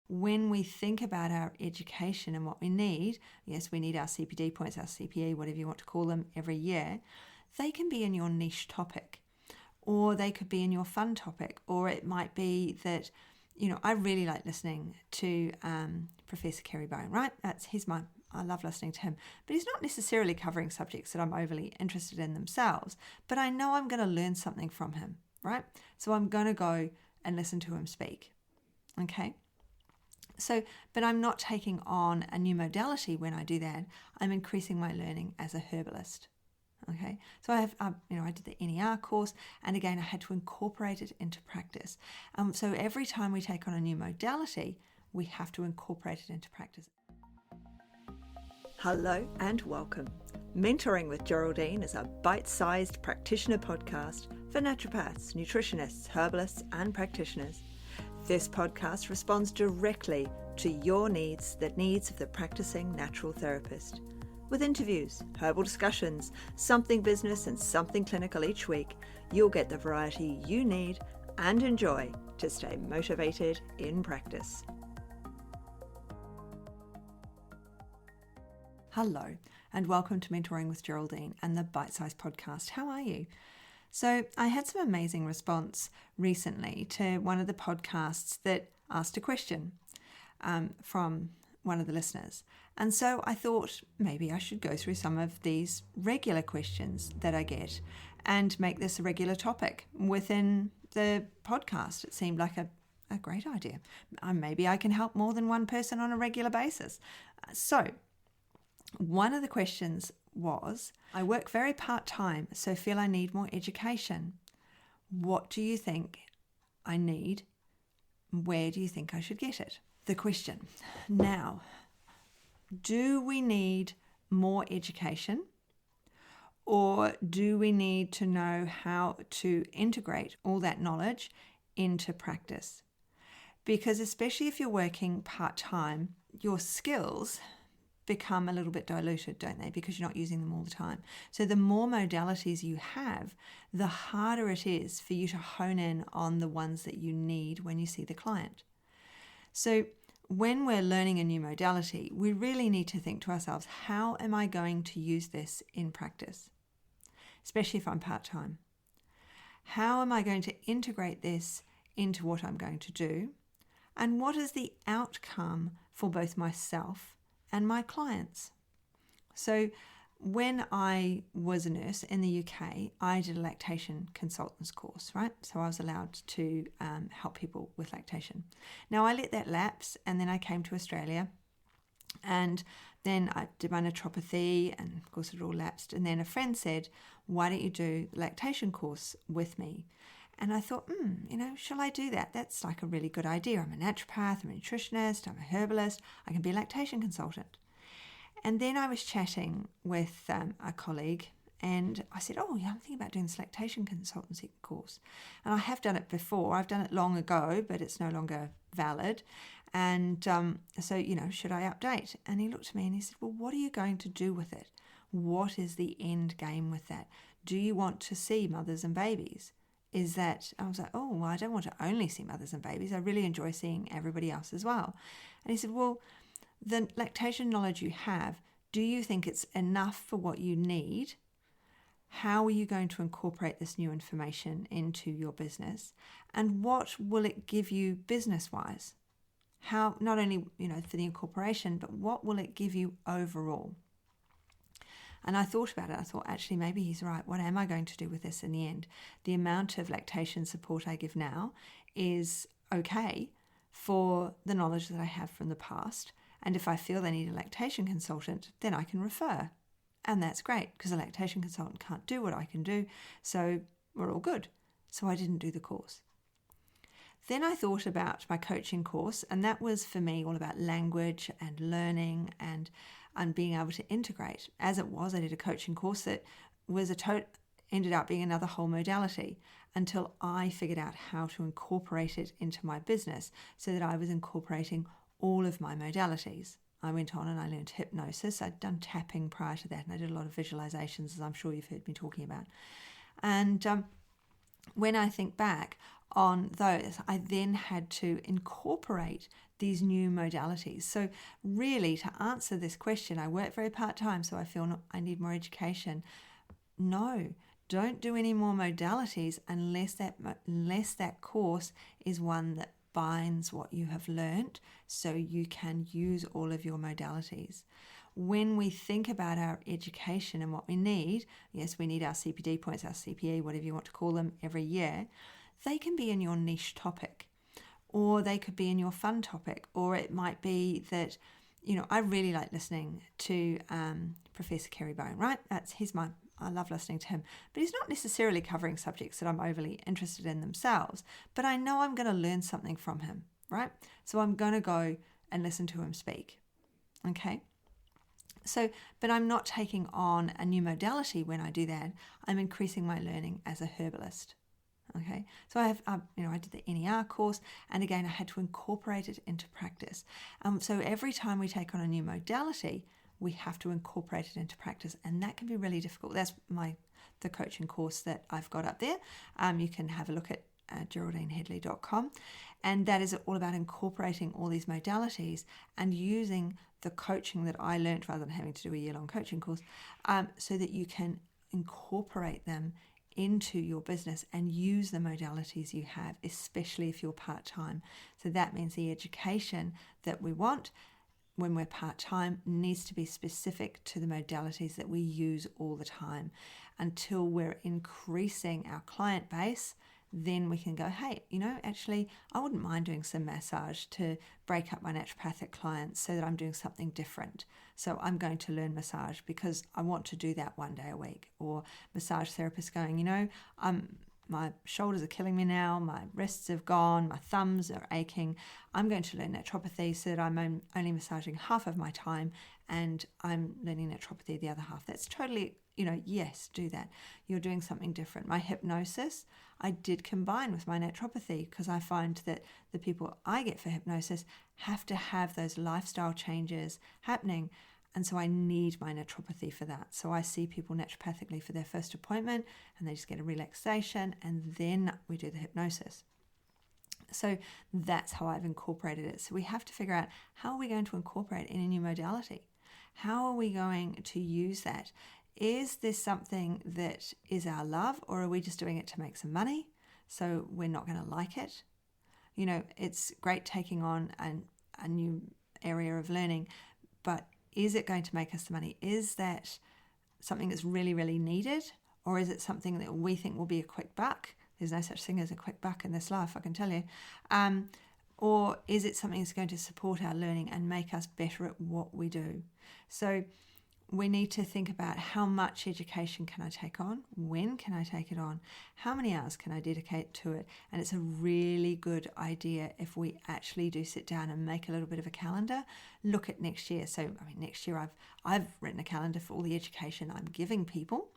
when we think about our education and what we need, yes, we need our CPD points, our CPE, whatever you want to call them, every year. They can be in your niche topic, or they could be in your fun topic, or it might be that, I really like listening to Professor Kerry Bone, right? I love listening to him, but he's not necessarily covering subjects that I'm overly interested in themselves, but I know I'm going to learn something from him, right? So I'm going to go and listen to him speak, okay? So, but I'm not taking on a new modality when I do that. I'm increasing my learning as a herbalist. Okay, so I did the NER course, and again, I had to incorporate it into practice. So every time we take on a new modality, we have to incorporate it into practice. Hello and welcome. Mentoring with Geraldine is a bite-sized practitioner podcast for naturopaths, nutritionists, herbalists, and practitioners. This podcast responds directly to your needs, the needs of the practicing natural therapist. With interviews, herbal discussions, something business and something clinical each week, you'll get the variety you need and enjoy to stay motivated in practice. Hello, and welcome to Mentoring with Geraldine and the Bite Size Podcast. How are you? So I had some amazing response recently to one of the podcasts that asked a question from one of the listeners. And so I thought maybe I should go through some of these regular questions that I get and make this a regular topic within the podcast. It seemed like a great idea. Maybe I can help more than one person on a regular basis. So one of the questions was, I work very part-time, so feel I need more education. What do you think I need? Where do you think I should get it? The question. Now, do we need more education, or do we need to know how to integrate all that knowledge into practice? Because especially if you're working part-time, your skills become a little bit diluted, don't they? Because you're not using them all the time. So the more modalities you have, the harder it is for you to hone in on the ones that you need when you see the client. So when we're learning a new modality, we really need to think to ourselves, how am I going to use this in practice? Especially if I'm part-time. How am I going to integrate this into what I'm going to do? And what is the outcome for both myself and my clients? So when I was a nurse in the UK, I did a lactation consultants course, right? So I was allowed to help people with lactation. Now I let that lapse, and then I came to Australia, and then I did my naturopathy, and of course it all lapsed. And then a friend said, why don't you do the lactation course with me? And I thought, shall I do that? That's like a really good idea. I'm a naturopath, I'm a nutritionist, I'm a herbalist, I can be a lactation consultant. And then I was chatting with a colleague, and I said, I'm thinking about doing this lactation consultancy course. And I have done it before. I've done it long ago, but it's no longer valid. And so, should I update? And he looked at me and he said, well, what are you going to do with it? What is the end game with that? Do you want to see mothers and babies? I was like, I don't want to only see mothers and babies. I really enjoy seeing everybody else as well. And he said, well, the lactation knowledge you have, do you think it's enough for what you need? How are you going to incorporate this new information into your business? And what will it give you business-wise? How, not only, for the incorporation, but what will it give you overall? And I thought about it. I thought, actually, maybe he's right. What am I going to do with this in the end? The amount of lactation support I give now is okay for the knowledge that I have from the past. And if I feel they need a lactation consultant, then I can refer. And that's great, because a lactation consultant can't do what I can do. So we're all good. So I didn't do the course. Then I thought about my coaching course, and that was for me all about language and learning and being able to integrate. As it was, I did a coaching course that was ended up being another whole modality until I figured out how to incorporate it into my business so that I was incorporating all of my modalities. I went on and I learned hypnosis. I'd done tapping prior to that, and I did a lot of visualizations, as I'm sure you've heard me talking about. And when I think back, on those, I then had to incorporate these new modalities. So really, to answer this question, I work very part-time, so I feel I need more education. No, don't do any more modalities unless that course is one that binds what you have learnt so you can use all of your modalities. When we think about our education and what we need, yes, we need our CPD points, our CPE, whatever you want to call them, every year. They can be in your niche topic, or they could be in your fun topic, or it might be that, I really like listening to Professor Kerry Bone, right? I love listening to him, but he's not necessarily covering subjects that I'm overly interested in themselves, but I know I'm going to learn something from him, right? So I'm going to go and listen to him speak, okay? So, but I'm not taking on a new modality when I do that. I'm increasing my learning as a herbalist. Okay, so I did the NER course, and again, I had to incorporate it into practice. So every time we take on a new modality, we have to incorporate it into practice, and that can be really difficult. That's the coaching course that I've got up there. You can have a look at GeraldineHeadley.com, and that is all about incorporating all these modalities and using the coaching that I learned rather than having to do a year-long coaching course, so that you can incorporate them into your business and use the modalities you have, especially if you're part-time. So that means the education that we want when we're part-time needs to be specific to the modalities that we use all the time. Until we're increasing our client base, then we can go, hey, actually, I wouldn't mind doing some massage to break up my naturopathic clients so that I'm doing something different. So I'm going to learn massage because I want to do that one day a week. Or massage therapist going, my shoulders are killing me now, my wrists have gone, my thumbs are aching. I'm going to learn naturopathy so that I'm only massaging half of my time and I'm learning naturopathy the other half. That's totally, yes, do that. You're doing something different. My hypnosis, I did combine with my naturopathy because I find that the people I get for hypnosis have to have those lifestyle changes happening. And so I need my naturopathy for that. So I see people naturopathically for their first appointment and they just get a relaxation and then we do the hypnosis. So that's how I've incorporated it. So we have to figure out, how are we going to incorporate any new modality? How are we going to use that? Is this something that is our love, or are we just doing it to make some money? So we're not going to like it. It's great taking on a new area of learning, but is it going to make us the money? Is that something that's really, really needed? Or is it something that we think will be a quick buck? There's no such thing as a quick buck in this life, I can tell you. Or is it something that's going to support our learning and make us better at what we do? So we need to think about, how much education can I take on? When can I take it on? How many hours can I dedicate to it? And it's a really good idea if we actually do sit down and make a little bit of a calendar, look at next year. So next year I've written a calendar for all the education I'm giving people.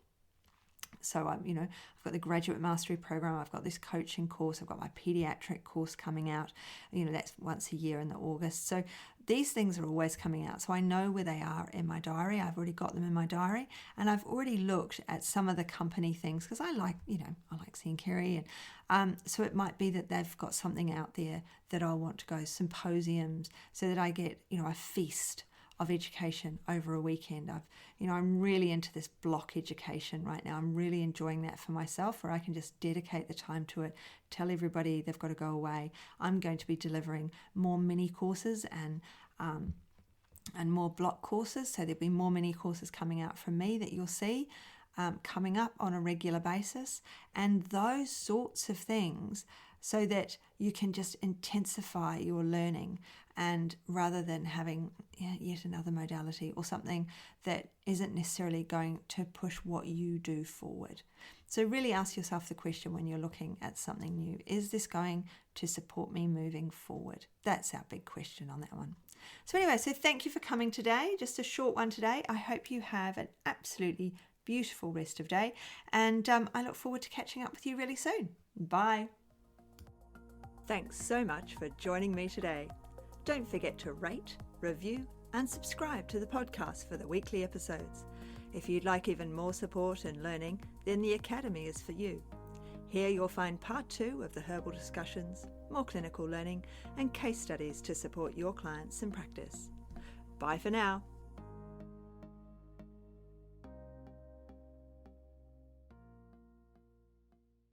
So I've got the graduate mastery program, I've got this coaching course, I've got my pediatric course coming out, that's once a year in the August. So these things are always coming out. So I know where they are in my diary. I've already got them in my diary, and I've already looked at some of the company things because I like seeing Kerry, and so it might be that they've got something out there that I want to go, symposiums, so that I get a feast of education over a weekend. I'm really into this block education right now. I'm really enjoying that for myself, where I can just dedicate the time to it, tell everybody they've got to go away. I'm going to be delivering more mini courses and more block courses. So there'll be more mini courses coming out from me that you'll see coming up on a regular basis, and those sorts of things, so that you can just intensify your learning, and rather than having yet another modality or something that isn't necessarily going to push what you do forward. So really ask yourself the question when you're looking at something new, is this going to support me moving forward? That's our big question on that one. So anyway, so thank you for coming today. Just a short one today. I hope you have an absolutely beautiful rest of day, and I look forward to catching up with you really soon. Bye. Thanks so much for joining me today. Don't forget to rate, review, and subscribe to the podcast for the weekly episodes. If you'd like even more support and learning, then the Academy is for you. Here you'll find part 2 of the herbal discussions, more clinical learning, and case studies to support your clients in practice. Bye for now.